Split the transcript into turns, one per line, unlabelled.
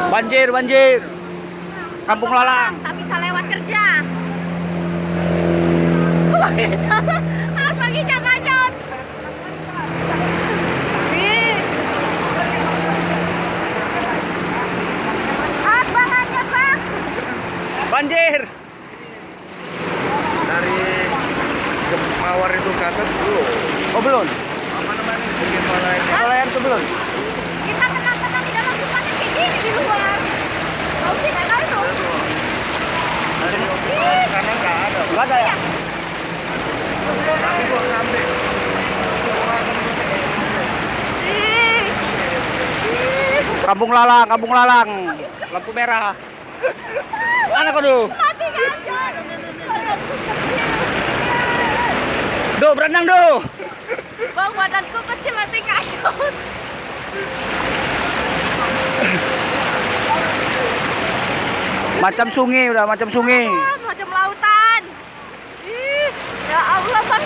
Banjir, banjir. Kampung Lalang.
Tak bisa lewat kerja. Harus pagi jangan nyot. Bahannya bang.
Banjir.
Dari Mawar itu ke atas belum.
Oh belum.
Apa namanya? Bukit Swalayan.
Swalayan tuh belum.
Kita tenang-tenang di dalam rumahnya kayak gini di luar. Kau sih nggak tahu tuh.
Di sana nggak ada.
Nggak ada ya?
Tapi kok sampai
Kampung Lalang, Kampung Lalang. Lampu merah. Mana kau duh?
Mati kan?
Duh, berenang duh.
Bang, badanku kecil nanti kacau.
Macam sungai udah, macam sungai.
Macam lautan. Ih, ya Allah bang.